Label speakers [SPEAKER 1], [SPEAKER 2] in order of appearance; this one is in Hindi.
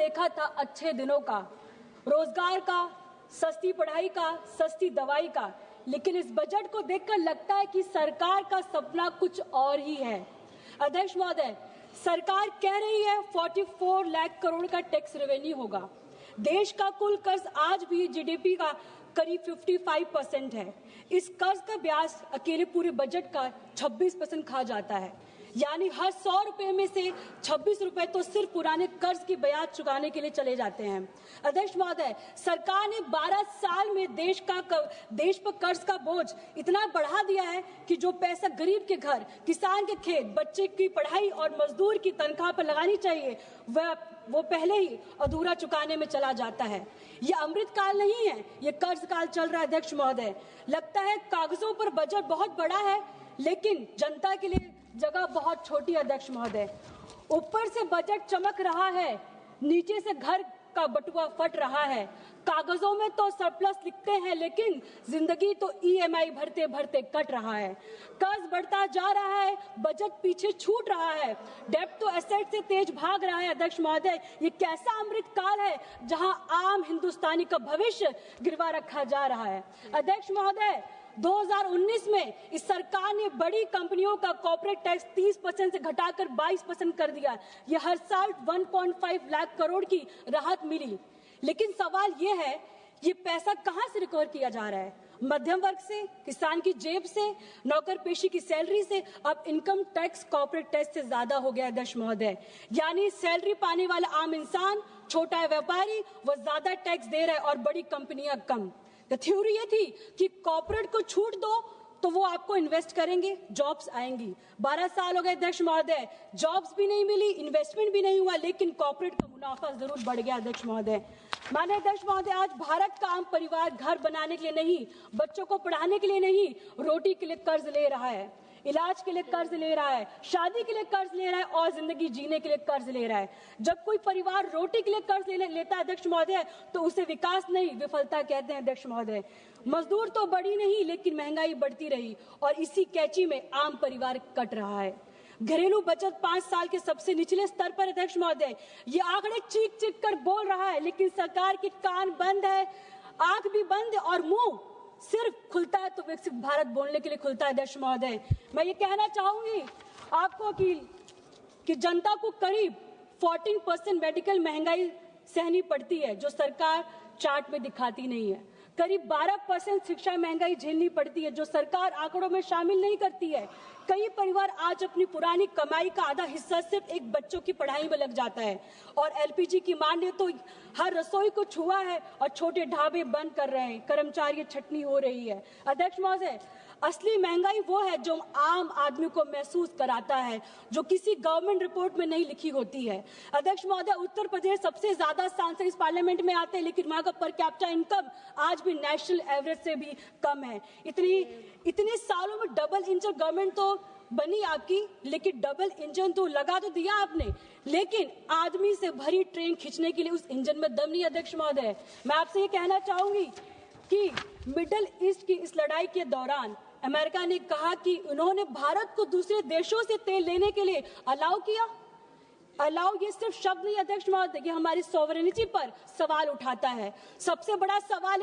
[SPEAKER 1] देखा था अच्छे दिनों का, रोजगार का, सस्ती पढ़ाई का, सस्ती दवाई का, लेकिन इस बजट को देखकर लगता है कि सरकार का सपना कुछ और ही है। अध्यक्ष महोदय, सरकार कह रही है 44 लाख करोड़ का टैक्स रेवेन्यू होगा। देश का कुल कर्ज आज भी जीडीपी का करीब 55% है। इस कर्ज का ब्याज अकेले पूरे बजट का 26% खा जाता है। यानी हर 100 रुपए में से 26 रुपए तो सिर्फ पुराने कर्ज की ब्याज चुकाने के लिए चले जाते हैं। अध्यक्ष महोदय, सरकार ने 12 साल में देश पर कर्ज का बोझ इतना बढ़ा दिया है कि जो पैसा गरीब के घर, किसान के खेत, बच्चे की पढ़ाई और मजदूर की तनख्वाह पर लगानी चाहिए वो पहले ही अधूरा चुकाने में चला जाता है। ये अमृत काल नहीं है, ये कर्ज काल चल रहा है। अध्यक्ष महोदय, लगता है कागजों पर बजट बहुत बड़ा है, लेकिन जनता के लिए जगह बहुत छोटी है। अध्यक्ष महोदय, ऊपर से बजट चमक रहा है, नीचे से घर का बटुआ फट रहा है। कागजों में तो सरप्लस लिखते हैं, लेकिन जिंदगी तो ईएमआई भरते भरते कट रहा है। कर्ज बढ़ता जा रहा है, बजट पीछे छूट रहा है, डेब्ट तो एसेट से तेज भाग रहा है। अध्यक्ष महोदय, ये कैसा अमृत काल है जहां आम हिंदुस्तानी का भविष्य गिरवा रखा जा रहा है। अध्यक्ष महोदय, 2019 में इस सरकार ने बड़ी कंपनियों का कॉर्पोरेट टैक्स 30% से घटाकर 22% कर दिया। ये हर साल 1.5 लाख करोड़ की राहत मिली, लेकिन सवाल ये है, ये पैसा कहां से रिकवर किया जा रहा है? मध्यम वर्ग से, किसान की जेब से, नौकर पेशी की सैलरी से। अब इनकम टैक्स कॉर्पोरेट टैक्स से ज्यादा हो गया। अध्यक्ष महोदय, यानी सैलरी पाने वाला आम इंसान, छोटा व्यापारी, वो ज्यादा टैक्स दे रहा है और बड़ी कंपनियां कम। तो थ्योरी ये थी कि कॉर्पोरेट को छूट दो तो वो आपको इन्वेस्ट करेंगे, जॉब्स आएंगी। 12 साल हो गए अध्यक्ष महोदय, जॉब्स भी नहीं मिली, इन्वेस्टमेंट भी नहीं हुआ, लेकिन कॉर्पोरेट का मुनाफा जरूर बढ़ गया। अध्यक्ष महोदय, माननीय अध्यक्ष महोदय, आज भारत का आम परिवार घर बनाने के लिए नहीं, बच्चों को पढ़ाने के लिए नहीं, रोटी के लिए कर्ज ले रहा है, इलाज के लिए कर्ज ले रहा है, शादी के लिए कर्ज ले रहा है और जिंदगी जीने के लिए कर्ज ले रहा है। जब कोई परिवार रोटी के लिए कर्ज लेता है अध्यक्ष महोदय, तो उसे विकास नहीं, विफलता कहते हैं। अध्यक्ष महोदय, मजदूर तो बढ़ी नहीं, लेकिन महंगाई बढ़ती रही और इसी कैची में आम परिवार कट रहा है। घरेलू बचत 5 साल के सबसे निचले स्तर पर। अध्यक्ष महोदय, ये आंकड़े चीख चीख कर बोल रहा है, लेकिन सरकार के कान बंद है, आंख भी बंद है और मुंह सिर्फ खुलता है तो विकसित भारत बोलने के लिए खुलता है। अध्यक्ष महोदय, मैं ये कहना चाहूंगी आपको कि जनता को करीब 14% मेडिकल महंगाई सहनी पड़ती है, जो सरकार चार्ट में दिखाती नहीं है। करीब 12% शिक्षा महंगाई झेलनी पड़ती है, जो सरकार आंकड़ों में शामिल नहीं करती है। कई परिवार आज अपनी पुरानी कमाई का आधा हिस्सा सिर्फ एक बच्चों की पढ़ाई में लग जाता है और एलपीजी की मांग ने तो हर रसोई को छुआ है और छोटे ढाबे बंद कर रहे हैं, कर्मचारी छटनी हो रही है। अध्यक्ष महोदय, असली महंगाई वो है जो आम आदमी को महसूस कराता है, जो किसी गवर्नमेंट रिपोर्ट में नहीं लिखी होती है। अध्यक्ष महोदय, उत्तर प्रदेश सबसे ज्यादा सांसद इस पार्लियामेंट में आते हैं, लेकिन वहां का पर कैपिटा इनकम आज भी नेशनल एवरेज से भी कम है। इतने सालों में डबल इंजन गवर्नमेंट तो बनी आपकी, लेकिन डबल इंजन तो लगा तो दिया आपने, लेकिन आदमी से भरी ट्रेन खींचने के लिए उस इंजन में दम नहीं। अध्यक्ष महोदय, मैं आपसे ये कहना चाहूंगी कि मिडिल ईस्ट की इस लड़ाई के दौरान अमेरिका ने कहा कि उन्होंने भारत को दूसरे देशों से तेल लेने के लिए अलाउ किया। अलाउ ये सिर्फ शब्द नहीं अध्यक्ष महोदय, ये हमारी सॉवरेनिटी पर सवाल उठाता है। सबसे बड़ा सवाल